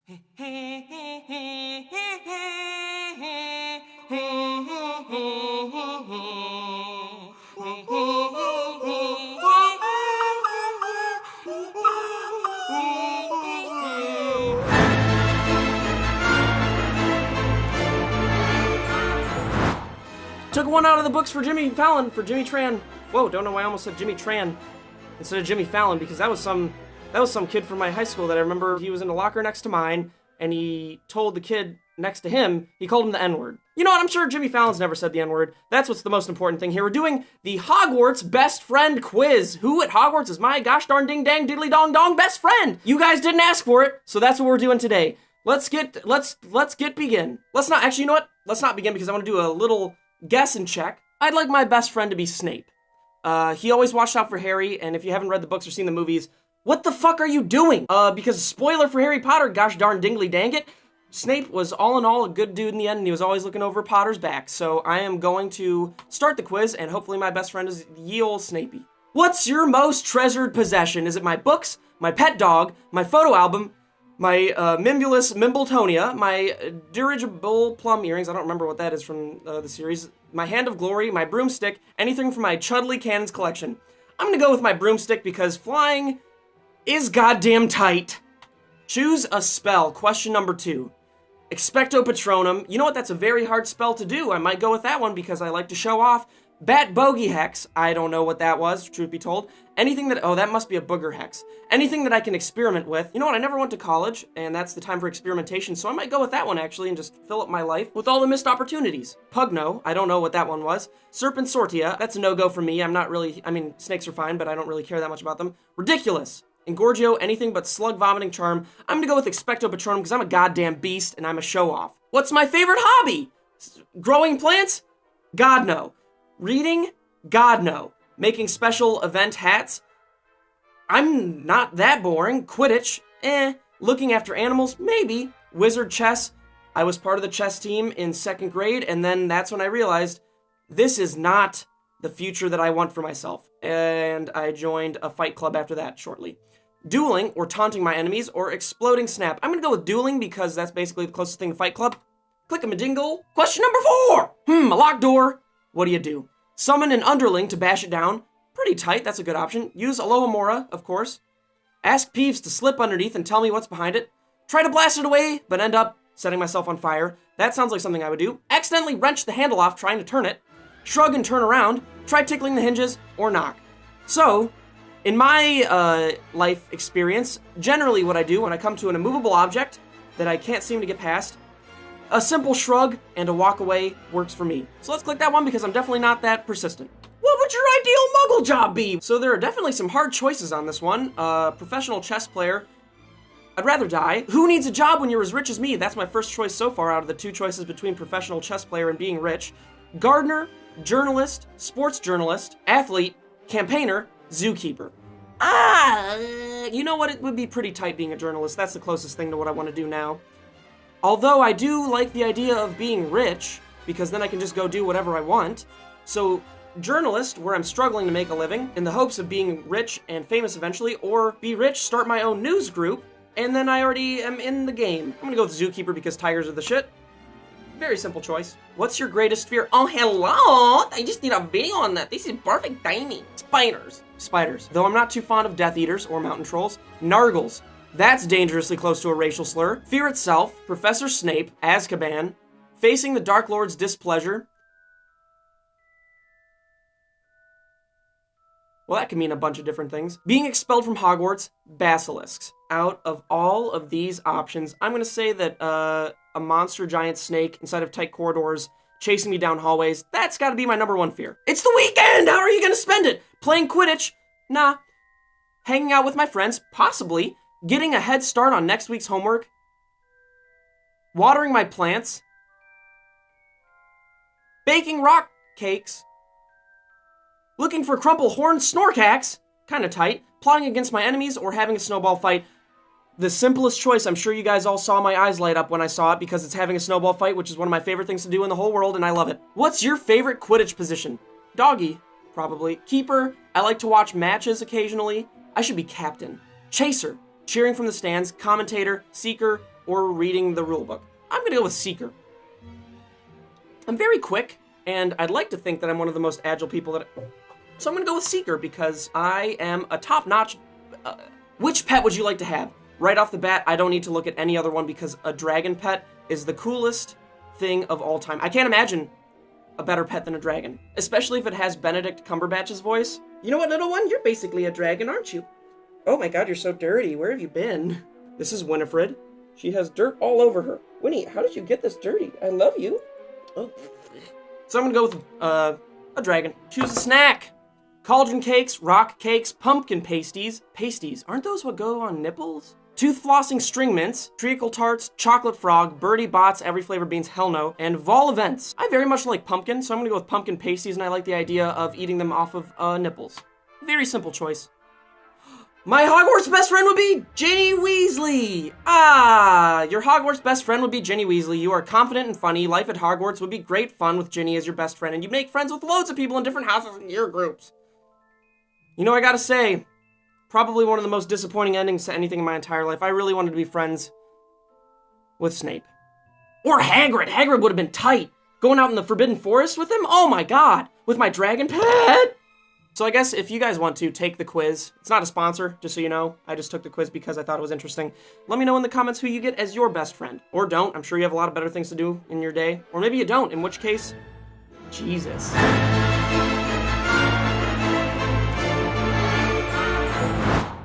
Took one out of the books for Jimmy Fallon, for Jimmy Tran. Whoa, don't know why I almost said Jimmy Tran instead of Jimmy Fallon, because that was some kid from my high school that I remember. He was in the locker next to mine, and he told the kid next to him, he called him the N-word. You know what, I'm sure Jimmy Fallon's never said the N-word. That's what's the most important thing here. We're doing the Hogwarts best friend quiz. Who at Hogwarts is my gosh darn ding dang diddly dong dong best friend? You guys didn't ask for it, so that's what we're doing today. Let's begin. Let's not, actually, you know what? Let's not begin because I want to do a little guess and check. I'd like my best friend to be Snape. He always watched out for Harry, and if you haven't read the books or seen the movies, what the fuck are you doing? Because spoiler for Harry Potter, gosh darn dingly dang it, Snape was all in all a good dude in the end, and he was always looking over Potter's back. So I am going to start the quiz, and hopefully my best friend is ye ol' Snapey. What's your most treasured possession? Is it my books, my pet dog, my photo album, my Mimbulus Mimbletonia, my dirigible plum earrings, I don't remember what that is from the series, my hand of glory, my broomstick, anything from my Chudley Cannons collection? I'm gonna go with my broomstick because flying is goddamn tight. Choose a spell. Question number 2. Expecto Patronum. You know what? That's a very hard spell to do. I might go with that one because I like to show off. Bat Bogey Hex. I don't know what that was, truth be told. Anything that, oh, that must be a booger hex. Anything that I can experiment with. You know what? I never went to college, and that's the time for experimentation, so I might go with that one, actually, and just fill up my life with all the missed opportunities. Pugno. I don't know what that one was. Serpent Sortia. That's a no-go for me. I'm not really, I mean, snakes are fine, but I don't really care that much about them. Ridiculous. Engorgio, anything but slug vomiting charm. I'm gonna go with Expecto Patronum because I'm a goddamn beast and I'm a show-off. What's my favorite hobby? Growing plants? God no. Reading? God no. Making special event hats? I'm not that boring. Quidditch? Looking after animals? Maybe. Wizard chess? I was part of the chess team in 2nd grade, and then that's when I realized this is not the future that I want for myself. And I joined a fight club after that shortly. Dueling, or taunting my enemies, or exploding snap. I'm gonna go with dueling because that's basically the closest thing to Fight Club. Click-a-madingle. Question number 4! A locked door. What do? Summon an underling to bash it down. Pretty tight, that's a good option. Use Alohomora, of course. Ask Peeves to slip underneath and tell me what's behind it. Try to blast it away, but end up setting myself on fire. That sounds like something I would do. Accidentally wrench the handle off trying to turn it. Shrug and turn around. Try tickling the hinges, or knock. So, in my life experience, generally what I do when I come to an immovable object that I can't seem to get past, a simple shrug and a walk away works for me. So let's click that one because I'm definitely not that persistent. What would your ideal muggle job be? So there are definitely some hard choices on this one. Professional chess player. I'd rather die. Who needs a job when you're as rich as me? That's my first choice so far out of the 2 choices between professional chess player and being rich. Gardener, journalist, sports journalist, athlete, campaigner, zookeeper. You know what? It would be pretty tight being a journalist. That's the closest thing to what I want to do now. Although I do like the idea of being rich, because then I can just go do whatever I want. So, journalist, where I'm struggling to make a living, in the hopes of being rich and famous eventually, or be rich, start my own news group, and then I already am in the game. I'm gonna go with zookeeper because tigers are the shit. Very simple choice. What's your greatest fear? Oh, hello! I just did a video on that. This is perfect timing. Spiders. Spiders. Though I'm not too fond of Death Eaters or Mountain Trolls. Nargles. That's dangerously close to a racial slur. Fear itself. Professor Snape. Azkaban. Facing the Dark Lord's displeasure. Well, that can mean a bunch of different things. Being expelled from Hogwarts. Basilisks. Out of all of these options, I'm gonna say that, a monster giant snake inside of tight corridors chasing me down hallways, that's gotta be my number 1 fear. It's the weekend! How are you gonna spend it? Playing Quidditch? Nah. Hanging out with my friends? Possibly. Getting a head start on next week's homework? Watering my plants? Baking rock cakes? Looking for crumple horned snorkax? Kinda tight. Plotting against my enemies or having a snowball fight? The simplest choice. I'm sure you guys all saw my eyes light up when I saw it because it's having a snowball fight, which is one of my favorite things to do in the whole world, and I love it. What's your favorite Quidditch position? Doggy, probably. Keeper, I like to watch matches occasionally. I should be captain. Chaser, cheering from the stands. Commentator, seeker, or reading the rulebook? I'm gonna go with Seeker. I'm very quick, and I'd like to think that I'm one of the most agile people so I'm gonna go with Seeker because I am a top-notch... which pet would you like to have? Right off the bat, I don't need to look at any other one because a dragon pet is the coolest thing of all time. I can't imagine a better pet than a dragon, especially if it has Benedict Cumberbatch's voice. You know what, little one? You're basically a dragon, aren't you? Oh my god, you're so dirty. Where have you been? This is Winifred. She has dirt all over her. Winnie, how did you get this dirty? I love you. Oh. So I'm gonna go with a dragon. Choose a snack. Cauldron cakes, rock cakes, pumpkin pasties. Pasties, aren't those what go on nipples? Tooth flossing string mints, treacle tarts, chocolate frog, birdie bots, every flavor beans, hell no, and vol events. I very much like pumpkin, so I'm gonna go with pumpkin pasties, and I like the idea of eating them off of nipples. Very simple choice. My Hogwarts best friend would be Ginny Weasley! Ah, your Hogwarts best friend would be Ginny Weasley. You are confident and funny. Life at Hogwarts would be great fun with Ginny as your best friend, and you make friends with loads of people in different houses and year groups. You know, I gotta say, probably one of the most disappointing endings to anything in my entire life. I really wanted to be friends with Snape. Or Hagrid. Hagrid would have been tight. Going out in the Forbidden Forest with him? Oh my god! With my dragon pet! So I guess if you guys want to take the quiz, it's not a sponsor, just so you know. I just took the quiz because I thought it was interesting. Let me know in the comments who you get as your best friend. Or don't. I'm sure you have a lot of better things to do in your day. Or maybe you don't, in which case, Jesus.